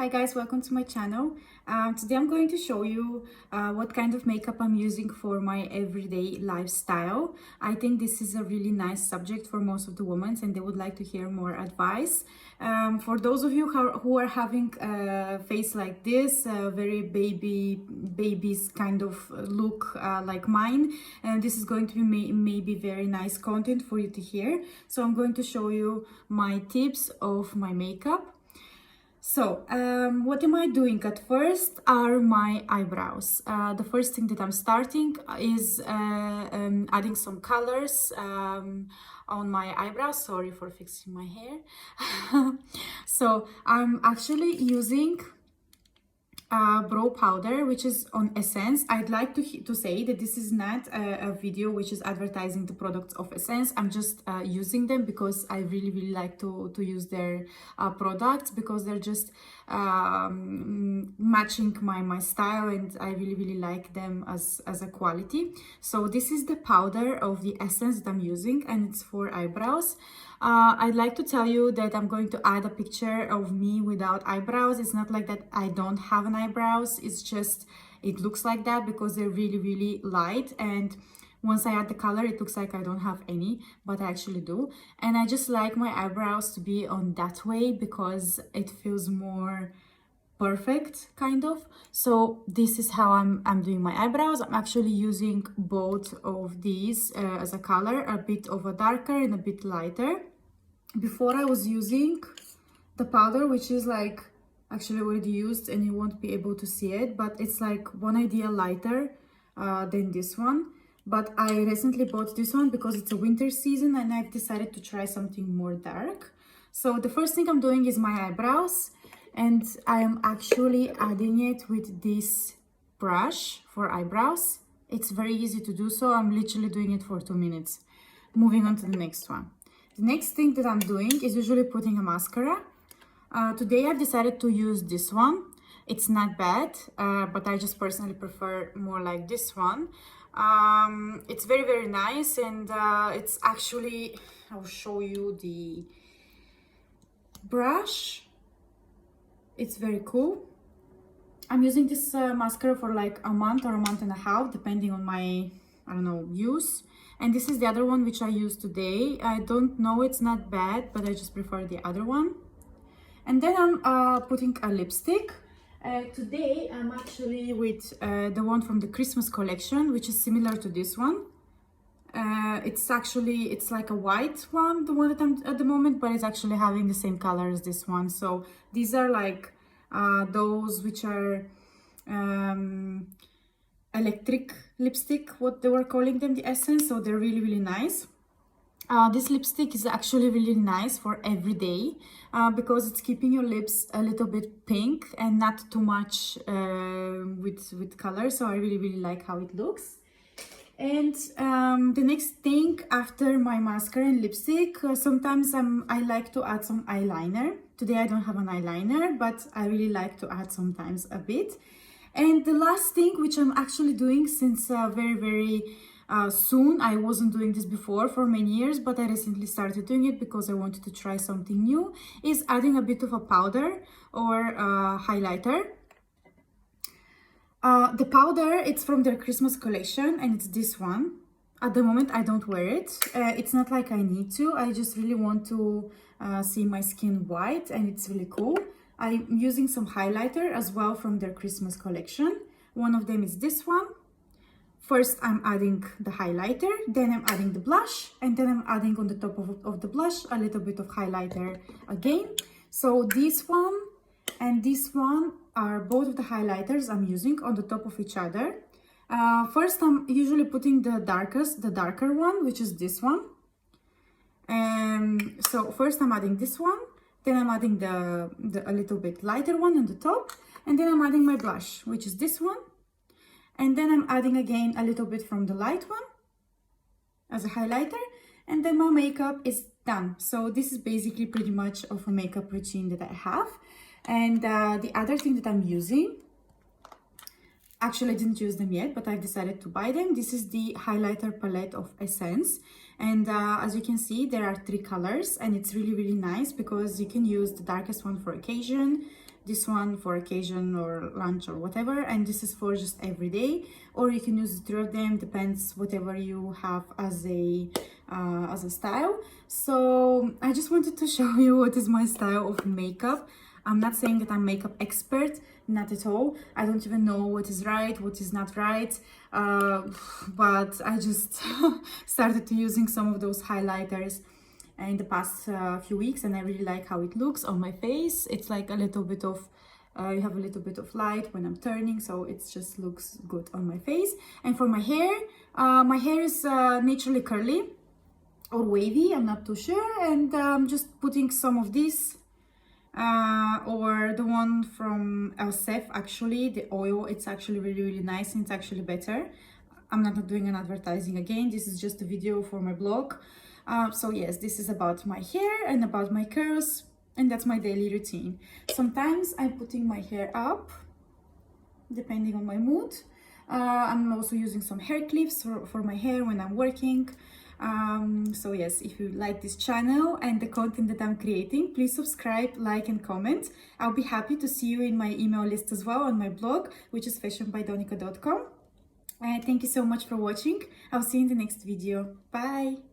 Hi guys, welcome to my channel. Today I'm going to show you what kind of makeup I'm using for my everyday lifestyle. I think this is a really nice subject for most of the women and they would like to hear more advice. For those of you who are having a face like this, very baby's kind of look like mine, and this is going to be maybe very nice content for you to hear. So I'm going to show you my tips of my makeup. So, what am I doing at first are my eyebrows. The first thing that I'm starting is adding some colors on my eyebrows. Sorry for fixing my hair. So, I'm actually using brow powder, which is on Essence. I'd like to say that this is not a video which is advertising the products of Essence. I'm just using them because I really like to use their products, because they're just matching my style, and I really like them as a quality. So this is the powder of the Essence that I'm using, and it's for eyebrows. I'd like to tell you that I'm going to add a picture of me without eyebrows. It's not like that I don't have an eyebrows. It's just, it looks like that because they're really light. And once I add the color, it looks like I don't have any, but I actually do. And I just like my eyebrows to be on that way because it feels more perfect, kind of. So this is how I'm doing my eyebrows. I'm actually using both of these as a color, a bit of a darker and a bit lighter. Before I was using the powder, which is like actually already used and you won't be able to see it, but it's like one idea lighter than this one. But I recently bought this one because it's a winter season and I've decided to try something more dark. So the first thing I'm doing is my eyebrows, and I am actually adding it with this brush for eyebrows. It's very easy to do, so I'm literally doing it for 2 minutes. Moving on to the next one. The next thing that I'm doing is usually putting a mascara. Today I've decided to use this one. It's not bad, but I just personally prefer more like this one. It's very nice, and it's actually, I'll show you the brush. It's very cool. I'm using this mascara for like a month or a month and a half, depending on my, I don't know, use. And this is the other one which I used today. I don't know, it's not bad, but I just prefer the other one. And then I'm putting a lipstick. Today I'm actually with the one from the Christmas collection, which is similar to this one. It's like a white one, the one that I'm at the moment, but it's actually having the same color as this one. So these are like those which are electric lipstick, what they were calling them, the Essence. So they're really nice. This lipstick is actually really nice for every day because it's keeping your lips a little bit pink and not too much with color. So I really like how it looks. And the next thing after my mascara and lipstick, sometimes I like to add some eyeliner. Today I don't have an eyeliner, but I really like to add sometimes a bit. And the last thing, which I'm actually doing since very soon, I wasn't doing this before for many years, but I recently started doing it because I wanted to try something new, is adding a bit of a powder or highlighter. The powder, it's from their Christmas collection, and it's this one. At the moment, I don't wear it. It's not like I need to. I just really want to see my skin white, and it's really cool. I'm using some highlighter as well from their Christmas collection. One of them is this one. First, I'm adding the highlighter, then I'm adding the blush, and then I'm adding on the top of the blush a little bit of highlighter again. So this one and this one are both of the highlighters I'm using on the top of each other. First, I'm usually putting the darker one, which is this one. So first I'm adding this one, then I'm adding a little bit lighter one on the top, and then I'm adding my blush, which is this one. And then I'm adding again a little bit from the light one as a highlighter, and then my makeup is done. So this is basically pretty much of a makeup routine that I have. And the other thing that I'm using, actually I didn't use them yet, but I've decided to buy them. This is the highlighter palette of Essence. And as you can see, there are 3 colors, and it's really nice because you can use the darkest one for occasion, this one for occasion or lunch or whatever, and this is for just every day, or you can use the three of them, depends whatever you have as a style. So I just wanted to show you what is my style of makeup. I'm not saying that I'm makeup expert, not at all. I don't even know what is right, what is not right, but I just started to using some of those highlighters in the past few weeks, and I really like how it looks on my face. It's like a little bit of you have a little bit of light when I'm turning, so it just looks good on my face. And for my hair is naturally curly or wavy, I'm not too sure, and I'm just putting some of this or the one from Elsef, actually the oil. It's actually really nice, and it's actually better. I'm not doing an advertising again, this is just a video for my blog. So yes, this is about my hair and about my curls, and that's my daily routine. Sometimes I'm putting my hair up depending on my mood. I'm also using some hair clips for my hair when I'm working. So yes, if you like this channel and the content that I'm creating, please subscribe, like and comment. I'll be happy to see you in my email list as well on my blog, which is fashionbydonika.com. Thank you so much for watching. I'll see you in the next video. Bye!